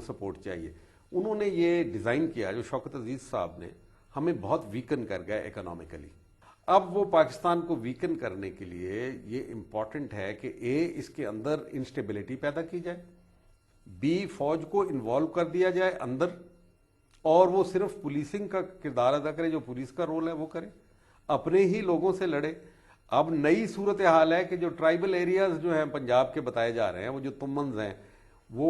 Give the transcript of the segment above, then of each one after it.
Support چاہیے. انہوں نے یہ ڈیزائن کیا جو شوکت عزیز صاحب نے, ہمیں بہت ویکن کر گیا اکنامکلی. اب وہ پاکستان کو ویکن کرنے کے لیے یہ امپورٹنٹ ہے کہ اس کے اندر انسٹیبلٹی پیدا کی جائے, بی فوج کو انوالو کر دیا جائے اندر, اور وہ صرف پولیسنگ کا کردار ادا کرے, جو پولیس کا رول ہے وہ کرے, اپنے ہی لوگوں سے لڑے. اب نئی صورتحال ہے کہ جو ٹرائبل ایریاز جو ہیں پنجاب کے بتائے جا رہے ہیں, وہ جو تمنز ہیں, وہ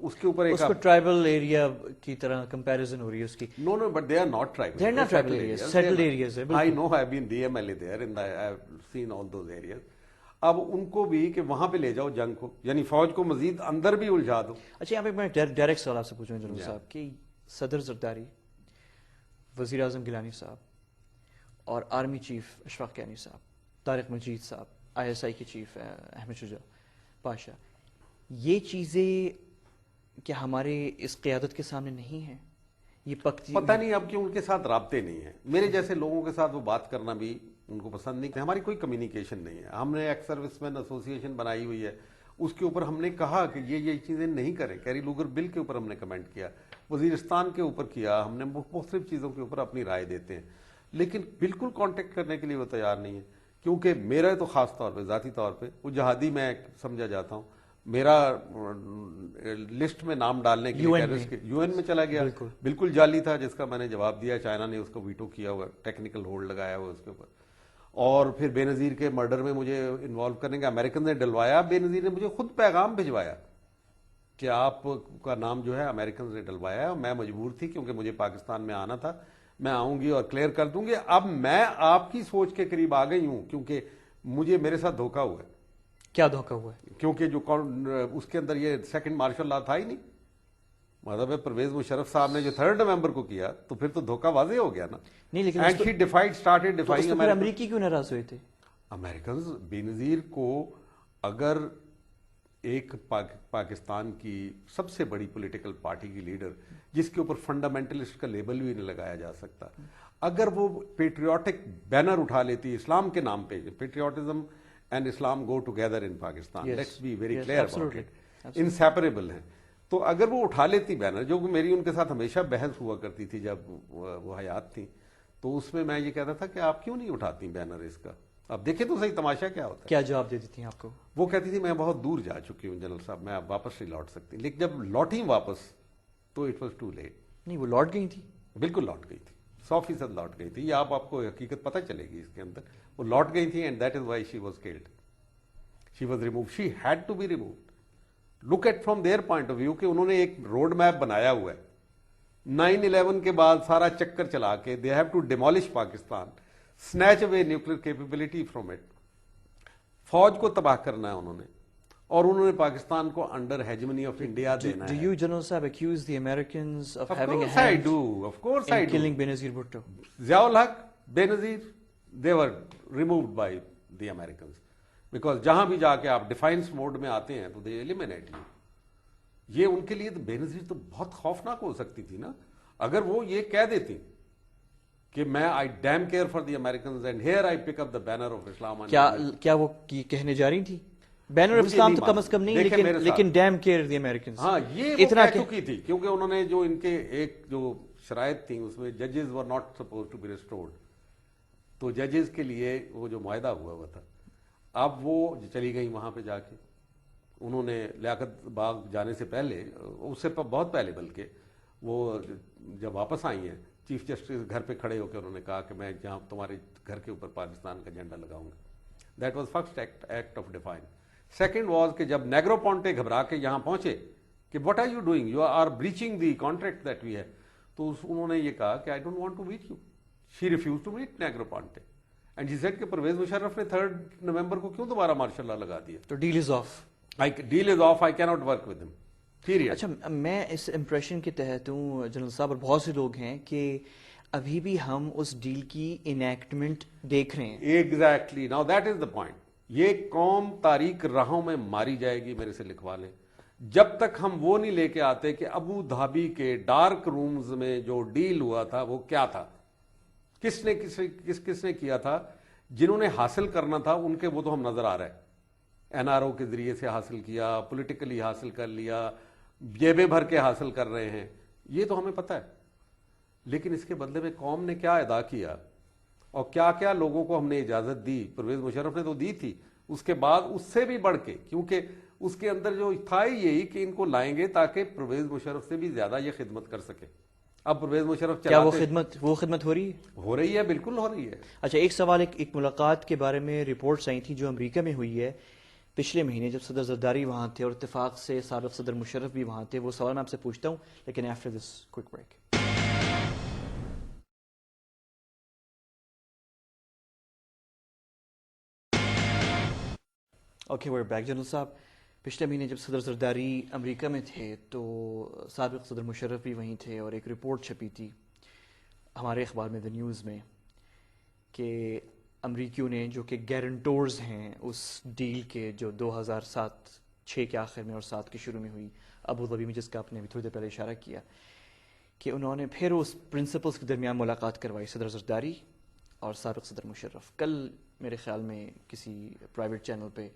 اس کے اوپر اس کو ٹرائبل ایریا کی طرح کمپیریزن ہو رہی ہے اس کی. No, but they are not tribal. They are not tribal areas, settled areas ہے. I know, I've been DMLA there and I've seen all those areas. اب ان کو بھی کہ وہاں پہ لے جاؤ جنگ کو, یعنی فوج کو مزید اندر بھی الجھا دو. اچھا, یہاں پہ میں ڈائریکٹ سوال آپ سے پوچھوں جنرل صاحب کہ صدر زرداری, وزیر اعظم گیلانی صاحب اور آرمی چیف اشفاق کیانی صاحب, طارق مجید صاحب ISI کے چیف احمد شجاع پاشا, یہ چیزیں کیا ہمارے اس قیادت کے سامنے نہیں ہیں؟ یہ پتہ نہیں اب کیوں ان کے ساتھ رابطے نہیں ہیں. میرے جیسے لوگوں کے ساتھ وہ بات کرنا بھی ان کو پسند نہیں. ہماری کوئی کمیونیکیشن نہیں ہے. ہم نے ایکس سروس مین ایسوسیشن بنائی ہوئی ہے, اس کے اوپر ہم نے کہا کہ یہ چیزیں نہیں کریں. کیری لوگر بل کے اوپر ہم نے کمنٹ کیا, وزیرستان کے اوپر کیا, ہم نے مختلف چیزوں کے اوپر اپنی رائے دیتے ہیں, لیکن بالکل کانٹیکٹ کرنے کے لیے وہ تیار نہیں ہے. کیونکہ میرا تو خاص طور پہ ذاتی طور پہ وہ جہادی میں سمجھا جاتا ہوں. میرا لسٹ میں نام ڈالنے کے لیے UN میں چلا گیا, بالکل جعلی تھا, جس کا میں نے جواب دیا. چائنا نے اس کو ویٹو کیا ہوا, ٹیکنیکل ہولڈ لگایا ہوا اس کے اوپر. اور پھر بے نظیر کے مرڈر میں مجھے انوالو کرنے کا امریکن نے ڈلوایا. بے نظیر نے مجھے خود پیغام بھجوایا کہ آپ کا نام جو ہے امریکن نے ڈلوایا ہے. میں مجبور تھی کیونکہ مجھے پاکستان میں آنا تھا, میں آؤں گی اور کلیئر کر دوں گی. اب میں آپ کی سوچ کے قریب آ گئی ہوں کیونکہ میرے ساتھ دھوکہ ہوا ہے. کیا دھوکہ ہوا ہے؟ کیونکہ جو اس کے اندر یہ سیکنڈ مارشل لا تھا ہی نہیں. مطلب پرویز مشرف صاحب نے جو 3 نومبر کو کیا تو پھر تو دھوکہ واضح ہو گیا نا. نہیں, لیکن and she defied started defining. امریکی کیوں ناراض ہوئے تھے امریکنز؟ بے نظیر کو اگر ایک پاکستان کی سب سے بڑی پولیٹیکل پارٹی کی لیڈر, جس کے اوپر فنڈامنٹلسٹ کا لیبل بھی نہیں لگایا جا سکتا, اگر وہ پیٹریوٹک بینر اٹھا لیتی اسلام کے نام پہ, patriotism and Islam go together in Pakistan, let's be very clear about it, inseparable ہیں. تو اگر وہ اٹھا لیتی بینر, جو کہ میری ان کے ساتھ ہمیشہ بحث ہوا کرتی تھی جب وہ حیات تھیں, تو اس میں یہ کہتا تھا کہ آپ کیوں نہیں اٹھاتی بینر اس کا. اب دیکھیں تو صحیح تماشا کیا ہوتا ہے. کیا جواب دیتی تھی آپ کو؟ وہ کہتی تھی میں بہت دور جا چکی ہوں جنرل صاحب, میں اب واپس نہیں لوٹ سکتی. لیکن جب لوٹی واپس تو اٹ واز ٹو لیٹ. نہیں, وہ لوٹ گئی تھی, بالکل لوٹ گئی تھی, 100% لوٹ گئی تھی. یہ آپ کو حقیقت پتہ چلے گی اس کے اندر. وہ لوٹ گئی تھی and that is why she was killed. She was removed, she had to be removed. Look at from their point of view کہ انہوں نے ایک روڈ میپ بنایا ہوا ہے. 9/11 کے بعد سارا چکر چلا کے they have to demolish Pakistan, snatch away nuclear capability from it. فوج کو تباہ کرنا ہے انہوں نے, اور انہوں نے پاکستان کو انڈر ہیجمنی آف انڈیا دینا ہے. Do you, General Saab, accuse the Americans of having a course I hand do. Of course I in do. killing Benazir Bhutto? Ziaul Haq, Benazir, they were removed by the Americans. Because جہاں بھی جا کے آپ defines mood میں آتے ہیں تو they eliminate you. یہ ان کے لیے تو بینظیر تو بہت خوفناک ہو سکتی تھی نا, اگر وہ یہ کہہ دیتی کہ میں I damn care for the Americans and here I pick up the banner of Islam. کیا وہ کہنے جا رہی تھی بینر آف اسلام تو کم از کم نہیں, لیکن ڈیم کیئر دی امریکنز. ہاں, یہ اتنا کہہ چکی تھی کیونکہ انہوں نے جو ان کے ایک جو شرائط تھیں اس میں ججز were not suppose to be restored, تو ججز کے لیے وہ جو معاہدہ ہوا تھا, اب وہ چلی گئی وہاں پہ جا کے. انہوں نے لیاقت باغ جانے سے پہلے, اس سے بہت پہلے بلکہ, وہ جب واپس آئی ہیں چیف جسٹس گھر پہ کھڑے ہو کے انہوں نے کہا کہ میں جہاں تمہارے گھر کے اوپر پاکستان کا جھنڈا لگاؤں گا. That was first act of defiance. Second was کہ جب نیگرو پونٹے گھبرا کے یہاں پہنچے کہ what are you doing, you are breaching the contract that we have, تو انہوں نے یہ کہا کہ I don't want to meet you. She refuses to meet Negroponte and she said کہ پرویز مشرف نے 3 نومبر کو کیوں دوبارہ مارشل لا لگا دیا. تو deal is off. Deal is off, I can't work with him. اچھا, میں اس امپریشن کے تحت ہوں جنرل صاحب, اور بہت سے لوگ ہیں کہ ابھی بھی ہم اس ڈیل کی انیکٹمنٹ دیکھ رہے ہیں. Exactly, now that is the point. یہ قوم تاریک راہوں میں ماری جائے گی, میرے سے لکھوا لیں, جب تک ہم وہ نہیں لے کے آتے کہ ابو دھابی کے ڈارک رومز میں جو ڈیل ہوا تھا وہ کیا تھا, کس نے کیا تھا, جنہوں نے حاصل کرنا تھا ان کے وہ تو ہم نظر آ رہا ہے. NRO کے ذریعے سے حاصل کیا, پولیٹیکلی حاصل کر لیا, जेबें भर के हासिल कर रहे हैं, ये तो हमें पता है, लेकिन इसके बदले में कौम ने क्या अदा किया और क्या क्या लोगों को हमने इजाजत दी। परवेज मुशर्रफ ने तो दी थी, उसके बाद उससे भी बढ़ के, क्योंकि उसके अंदर जो था ही यही कि इनको लाएंगे ताकि परवेज मुशर्रफ से भी ज्यादा ये खिदमत कर सके। अब परवेज मुशर्रफ क्या वो खिदमत हो रही है? हो रही है, बिल्कुल हो रही है। अच्छा, एक सवाल, एक मुलाकात के बारे में रिपोर्ट्स आई थी जो अमेरिका में हुई है पिछले महीने, जब सदर जरदारी वहाँ थे और इत्तेफाक से साबिक सदर मुशर्रफ भी वहाँ थे। वो सवाल मैं आपसे पूछता हूँ, लेकिन after this quick break. Okay, we're back. General साहब, पिछले महीने जब सदर जरदारी अमेरिका में थे तो साबिक सदर मुशर्रफ भी वहीं थे, और एक रिपोर्ट छपी थी हमारे अखबार में, द न्यूज़ में, कि अमरीकियों ने, जो कि गारंटोर्स हैं उस डील के जो 2007-6 के आखिर में और 7 के शुरू में हुई अबू धाबी में, जिसका आपने अभी थोड़ी देर पहले इशारा किया, कि उन्होंने फिर उस प्रिंसिपल्स के दरमियान मुलाकात करवाई, सदर जरदारी और साबिक सदर मुशर्रफ। कल मेरे ख्याल में किसी प्राइवेट चैनल पे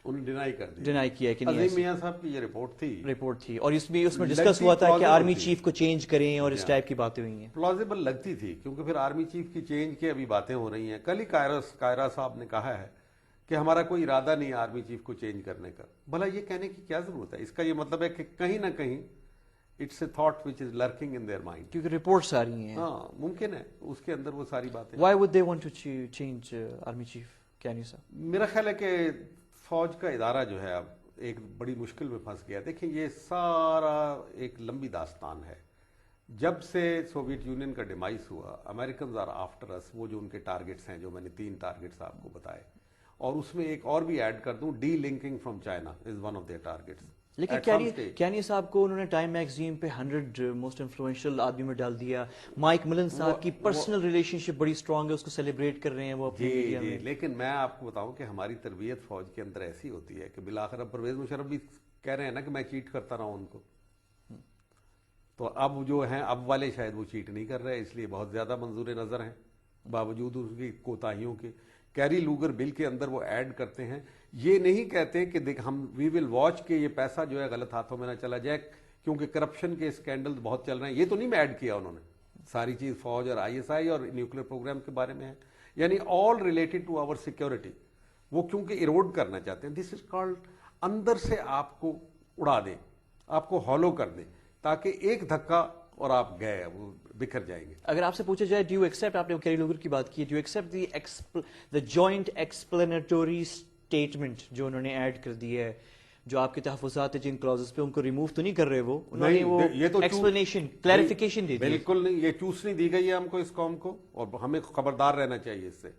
उन्होंने डिनाई किया है कि नहीं। अजीम मियां साहब की ये रिपोर्ट थी और उसमें डिस्कस हुआ था कि आर्मी चीफ को चेंज करें और इस टाइप की बातें हुई हैं। प्लॉजिबल लगती थी, क्योंकि फिर आर्मी चीफ की चेंज की अभी बातें हो रही हैं। कल ही कायरा साहब ने कहा है कि हमारा कोई इरादा नहीं है आर्मी चीफ को चेंज करने का। भला ये कहने की क्या जरूरत है? इसका ये मतलब है कि कहीं ना कहीं it's a thought which is lurking in their mind, क्योंकि रिपोर्ट्स आ रही हैं। हाँ, मुमकिन है उसके अंदर वो सारी बातें। Why would they want to change army chief? क्या नहीं सर, मेरा ख्याल है कि फौज का इदारा जो है अब एक बड़ी मुश्किल में फंस गया। देखिए, ये सारा एक लंबी दास्तान है। जब से सोवियत यूनियन का डिमाइस हुआ, अमेरिकन आर आफ्टर अस, वो जो उनके टारगेट्स हैं, जो मैंने 3 टारगेट्स आपको बताए, और उसमें एक और भी ऐड कर दूं, D linking from China is one of their targets. लेकिन कैनी साहब को उन्होंने टाइम मैगजीन पे 100 मोस्ट इन्फ्लुएंशियल आदमी में डाल दिया। माइक मिलन साहब की पर्सनल रिलेशनशिप बड़ी स्ट्रांग है, उसको सेलिब्रेट कर रहे हैं वो अपनी मीडिया में। लेकिन मैं आपको बताऊं कि हमारी तरबियत फौज के अंदर ऐसी होती है कि बिलाखिर अब परवेज मुशर्रफ भी कह रहे हैं ना कि मैं चीट करता रहा हूं उनको, तो अब जो हैं अब वाले शायद वो चीट नहीं कर रहे, इसलिए बहुत ज्यादा मंजूर नजर हैं बावजूद उसकी कोताहियों के। कैरी लूगर बिल के अंदर वो ऐड करते हैं, ये नहीं कहते कि देख हम वी विल वॉच के ये पैसा जो है गलत हाथों में ना चला जाए, क्योंकि करप्शन के स्कैंडल बहुत चल रहे हैं। ये तो नहीं मैं ऐड किया उन्होंने, सारी चीज फौज और आईएसआई और न्यूक्लियर प्रोग्राम के बारे में है, यानी all related to our security. वो क्योंकि इरोड करना चाहते हैं, दिस इज कॉल्ड अंदर से आपको उड़ा दें, आपको हॉलो कर दें, ताकि एक धक्का और आप गए, वो बिखर जाएंगे। अगर आपसे पूछा जाए, डू यू एक्सेप्ट, आपने कैरी लूगर की बात की, do you accept the joint explanatory statement जो उन्होंने ऐड कर दी है, जो आपके तहफुज़ात है जिन क्लॉजेस पे, उनको रिमूव तो नहीं कर रहे वो, उन्होंने वो ये तो एक्सप्लेनेशन, क्लैरिफिकेशन दे दी। बिल्कुल नहीं, ये चूसनी दी गई है हमको, इस कौम को, और हमें खबरदार रहना चाहिए इससे।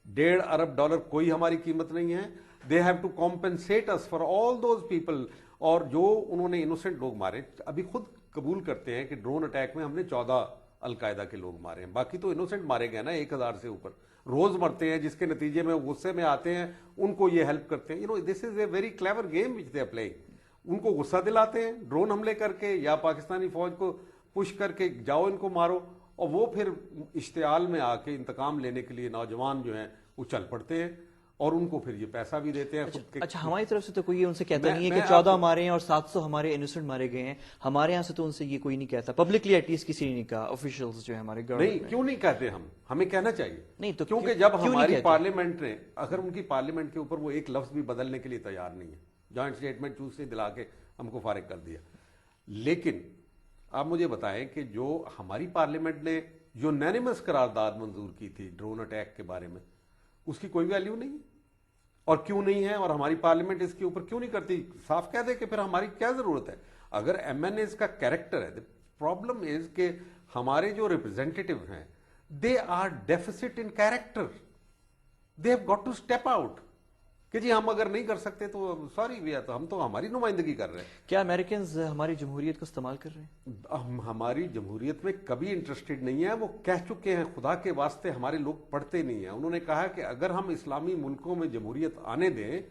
$1.5 अरब कोई हमारी कीमत नहीं है। They have to compensate us for all those people. और जो उन्होंने इनोसेंट लोग मारे, अभी खुद कबूल करते हैं कि ड्रोन अटैक में हमने 14 अलकायदा के लोग मारे हैं, बाकी तो इनोसेंट मारे गए ना 1000 से ऊपर, रोज मरते हैं, जिसके नतीजे में गुस्से में आते हैं, उनको ये हेल्प करते हैं। This is a very clever game which they are playing. उनको गुस्सा दिलाते हैं ड्रोन हमले करके या पाकिस्तानी फौज को पुश करके, जाओ इनको मारो, और वो फिर इश्तियाल में आके इंतकाम लेने के लिए नौजवान जो हैं वो चल पड़ते हैं, और उनको फिर ये पैसा भी देते हैं। अच्छा, हमारी तरफ से तो कोई उनसे कहता नहीं है कि 14 मारे हैं और 700 हमारे इनोसेंट मारे गए हैं। हमारे यहाँ से तो उनसे ये कोई नहीं कहता, पब्लिकली एटलीस्ट किसी ने नहीं कहा, ऑफिशियल्स जो है हमारे गवर्नमेंट। नहीं, क्यों नहीं कहते? हमें कहना चाहिए। नहीं तो क्योंकि जब हमारी पार्लियामेंट ने, अगर उनकी पार्लियामेंट के ऊपर वो एक लफ्ज भी बदलने के लिए तैयार नहीं है, जॉइंट स्टेटमेंट चूसने दिला के हमको फारिग कर दिया। लेकिन आप मुझे बताएं कि जो हमारी पार्लियामेंट ने जो यूनानिमस करारदाद मंजूर की थी ड्रोन अटैक के बारे में, उसकी कोई वैल्यू नहीं है। और क्यों नहीं है, और हमारी पार्लियामेंट इसके ऊपर क्यों नहीं करती? साफ कह दे कि फिर हमारी क्या जरूरत है। अगर एमएनएस का कैरेक्टर है, प्रॉब्लम इज कि हमारे जो रिप्रेजेंटेटिव हैं, they are deficit in character, they have got to step out कि जी हम अगर नहीं कर सकते तो सॉरी भैया, तो हम तो हमारी नुमाइंदगी कर रहे हैं। क्या अमेरिकन्स हमारी जमहूरियत को इस्तेमाल कर रहे हैं? हम हमारी जमहूरियत में कभी इंटरेस्टेड नहीं है। वो कह चुके हैं, खुदा के वास्ते हमारे लोग पढ़ते नहीं है। उन्होंने कहा कि अगर हम इस्लामी मुल्कों में जमहूरियत आने दें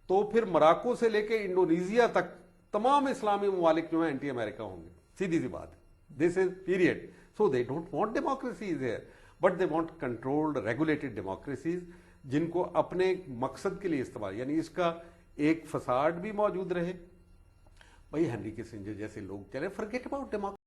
तो फिर मोरक्को से लेकर इंडोनेशिया तक तमाम इस्लामी ममालिक जो है एंटी अमेरिका होंगे। सीधी सी बात, this is period. So they don't want democracies here, but they want controlled regulated democracies, जिनको अपने मकसद के लिए इस्तेमाल, यानी इसका एक फसाड भी मौजूद रहे, वही हेनरी किसिंजर जैसे लोग चले, फॉरगेट अबाउट डेमोक्रेसी।